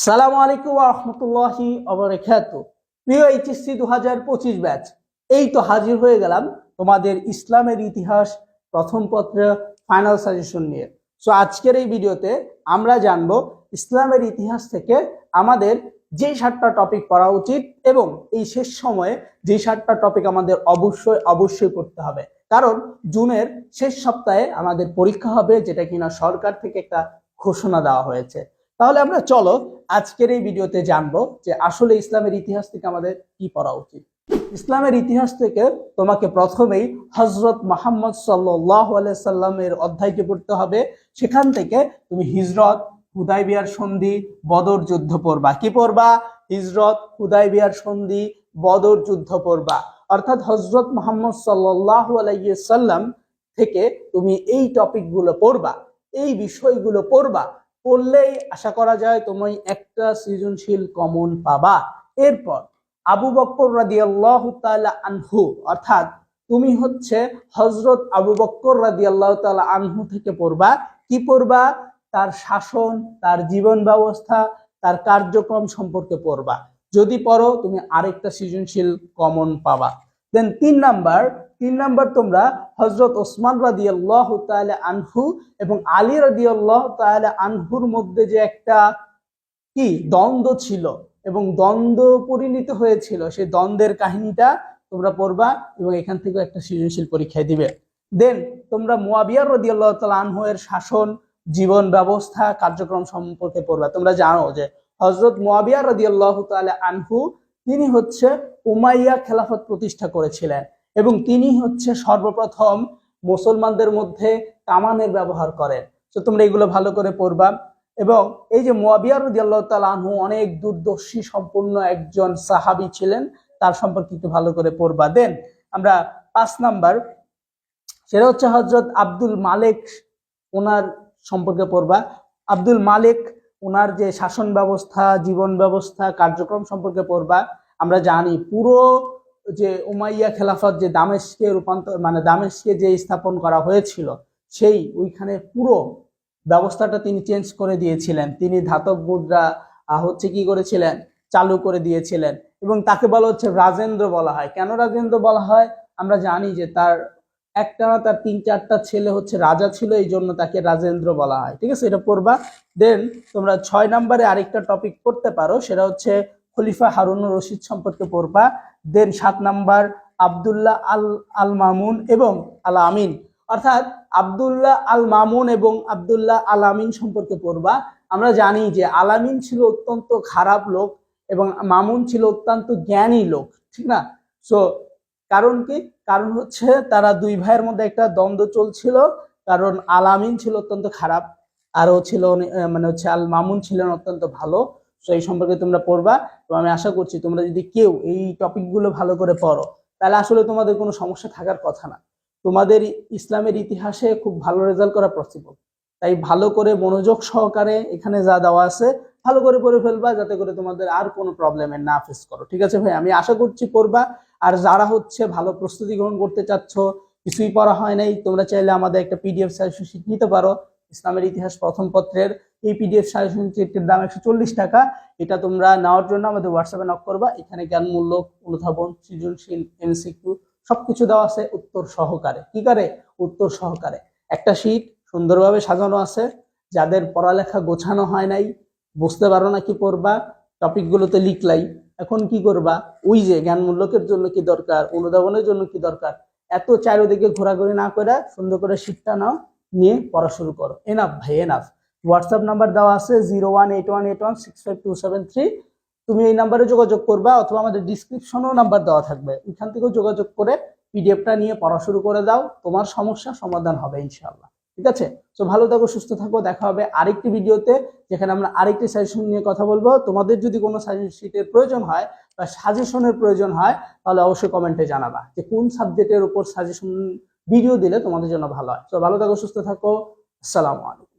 সালামু আলাইকুম ওয়া রাহমাতুল্লাহি ওয়া বারাকাতুহু। প্রিয় এইচএসসি 2025 ব্যাচ, এই তো হাজির হয়ে গেলাম তোমাদের ইসলামের ইতিহাস প্রথম পত্রের ফাইনাল সাজেশন নিয়ে। সো আজকের এই ভিডিওতে আমরা জানবো ইসলামের ইতিহাস থেকে আমাদের যে 7টা টপিক পড়া উচিত এবং এই শেষ সময়ে যে 7টা টপিক আমাদের অবশ্যই পড়তে হবে, কারণ জুনের শেষ সপ্তাহে আমাদের পরীক্ষা হবে, যেটা কিনা সরকার থেকে একটা ঘোষণা দেওয়া হয়েছে। তাহলে আমরা চলো আজকের এই ভিডিওতে জানবো যে আসলে ইসলামের ইতিহাস থেকে আমাদের কি পড়া উচিত। ইসলামের ইতিহাস থেকে তোমাকে প্রথমেই হযরত মুহাম্মদ সাল্লাল্লাহু আলাইহি সাল্লামের অধ্যায়টি পড়তে হবে। সেখান থেকে তুমি হিজরত, হুদায়বিয়ার সন্ধি, বদর যুদ্ধ পড়বা। কি পড়বা? হিজরত, হুদায়বিয়ার সন্ধি, বদর যুদ্ধ পড়বা। অর্থাৎ হযরত মুহাম্মদ সাল্লাল্লাহু আলাইহি সাল্লাম থেকে তুমি এই টপিকগুলো পড়বা, এই বিষয়গুলো পড়বা। পড়লেই আশা করা যায় তুমি একটা সৃজনশীল কমন পাবা। এরপর আবু বকর রাদিয়াল্লাহু তাআলা আনহু, অর্থাৎ তুমি হচ্ছে হযরত আবু বকর রাদিয়াল্লাহু তাআলা আনহু থেকে পড়বা। কি পড়বা? তার শাসন, তার জীবন ব্যবস্থা, তার কার্যক্রম সম্পর্কে পড়বা। যদি পড়ো তুমি আরেকটা সৃজনশীল কমন পাবা। দেন 3 নাম্বার তোমরা হযরত ওসমান রাদিয়াল্লাহু তাআলা আনহু এবং আলী রাদিয়াল্লাহু তাআলা আনহুর মধ্যে যে একটা কি দ্বন্দ্ব ছিল এবং দ্বন্দ্ব পরিণত হয়েছিল, সেই দ্বন্দ্বের কাহিনীটা তোমরা পড়বা এবং এখান থেকে একটা সৃজনশীল পরীক্ষায় দিবে। দেন তোমরা মুয়াবিয়া রাদিয়াল্লাহু তাআলা আনহু এর শাসন, জীবন ব্যবস্থা, কার্যক্রম সম্পর্কে পড়বা। তোমরা জানো যে হযরত মুয়াবিয়া রাদিয়াল্লাহু তাআলা আনহু তিনি হচ্ছে উমাইয়া খেলাফত প্রতিষ্ঠা করেছিলেন এবং তিনি হচ্ছে সর্বপ্রথম মুসলমানদের মধ্যে কামানের ব্যবহার করেন। তো তোমরা এগুলো ভালো করে পড়বা। এবং এই যে মুয়াবিয়া রাদিয়াল্লাহু তাআলা আনহু অনেক দূরদর্শী সম্পন্ন একজন সাহাবী ছিলেন, তার সম্পর্কে একটু ভালো করে পড়বা। দেন আমরা 5 নাম্বার, সেটা হচ্ছে হযরত আব্দুল মালিক, ওনার সম্পর্কে পড়বা। আব্দুল মালিক ওনার যে শাসন ব্যবস্থা, জীবন ব্যবস্থা, কার্যক্রম সম্পর্কে পড়বা। আমরা জানি পুরো যে উমাইয়া খেলাফত যে দামেস্কে রূপান্তর, মানে দামেস্কে যে স্থাপন করা হয়েছিল, সেই ওইখানে পুরো ব্যবস্থাটা তিনি চেঞ্জ করে দিয়েছিলেন। তিনি ধাতব মুদ্রা হচ্ছে কি করেছিলেন, চালু করে দিয়েছিলেন এবং তাকে বলা হচ্ছে রাজেন্দ্র বলা হয়। কেন রাজেন্দ্র বলা হয়? আমরা জানি যে তার একটানা তার 3-4টা ছেলে হচ্ছে রাজা ছিল, এই জন্য তাকে রাজেন্দ্র বলা হয়। ঠিক আছে, এটা পড়বা। দেন তোমরা 6 নম্বরে আরেকটা টপিক পড়তে পারো, সেটা হচ্ছে খলিফা হারুনুর রশিদ সম্পর্কে পড়বা। দেন 7 নাম্বার আব্দুল্লাহ আল মামুন এবং আল আমিন, অর্থাৎ আব্দুল্লাহ আল মামুন এবং আব্দুল্লাহ আল আমিন সম্পর্কে পড়বা। আমরা জানি যে আল আমিন ছিল অত্যন্ত খারাপ লোক এবং মামুন ছিল অত্যন্ত জ্ঞানী লোক, ঠিক না? সো কারণ কি? কারণ হচ্ছে তারা দুই ভাইয়ের মধ্যে একটা দ্বন্দ্ব চলছিল, কারণ আল আমিন ছিল অত্যন্ত খারাপ আর ও ছিল মানে হচ্ছে আল মামুন ছিলেন অত্যন্ত ভালো। সো এই সম্পর্কে তোমরা পড়বা। তো আমি আশা করছি তোমরা যদি কেউ এই টপিকগুলো ভালো করে পড়ো, তাহলে আসলে তোমাদের কোনো সমস্যা থাকার কথা না। তোমাদের ইসলামের ইতিহাসে খুব ভালো রেজাল্ট করা পসিবল। তাই ভালো করে মনোযোগ সহকারে এখানে যা দেওয়া আছে ভালো করে পড়ে ফেলবা, যাতে করে তোমাদের আর কোনো প্রবলেমে না ফেস করো। ঠিক আছে ভাই, আমি আশা করছি পড়বা। আর যারা হচ্ছে ভালো প্রস্তুতি গ্রহণ করতে চাচ্ছ, কিছুই পড়া হয় নাই, তোমরা চাইলে আমাদের একটা পিডিএফ সাজেশন শিট নিতে পারো। ইসলামের ইতিহাস প্রথম পত্রের এই পিডিএফ সাজেশন শিটের দাম 140 টাকা। এটা তোমরা নেওয়ার জন্য আমাদের হোয়াটসঅ্যাপে নক করবা। এখানে জ্ঞানমূলক, অনুধাবন, সৃজনশীল, এমসিকিউ সবকিছু দেওয়া আছে উত্তর সহকারে। কি করে? উত্তর সহকারে। একটা শীট সুন্দরভাবে সাজানো আছে। যাদের পড়ালেখা গোছানো হয় নাই, বুঝতে পারো না কি পড়বা, টপিকগুলোতে লিখলাই, এখন কি করবা? ওই যে জ্ঞানমূলকের জন্য কি দরকার, অনুধাবনের জন্য কি দরকার, এত চারিদিকে ঘোরাঘুরি না করে সুন্দর করে শীটটা নাও, নিয়ে পড়া শুরু করো। এনাফ ভাই, এনাফ। হোয়াটসঅ্যাপ নাম্বার দেওয়া আছে 018181165273। তুমি এই নাম্বারে যোগাযোগ করবা, অথবা আমাদের ডিসক্রিপশনেও নাম্বার দেওয়া থাকবে, ওইখান থেকেও যোগাযোগ করে পিডিএফটা নিয়ে পড়া শুরু করে দাও। তোমার সমস্যা সমাধান হবে ইনশাআল্লাহ। ঠিক আছে? তো ভালো থাকো, সুস্থ থাকো। দেখা হবে আরেকটি ভিডিওতে, যেখানে আমরা আরেকটি সাজেশন নিয়ে কথা বলবো। তোমাদের যদি কোনো সাজেশন শিটের প্রয়োজন হয় বা সাজেশনের প্রয়োজন হয়, তাহলে অবশ্যই কমেন্টে জানাবা যে কোন সাবজেক্টের উপর সাজেশন ভিডিও দিলে তোমাদের জন্য ভালো হয়। তো ভালো থাকো, সুস্থ থাকো। আসসালামু আলাইকুম।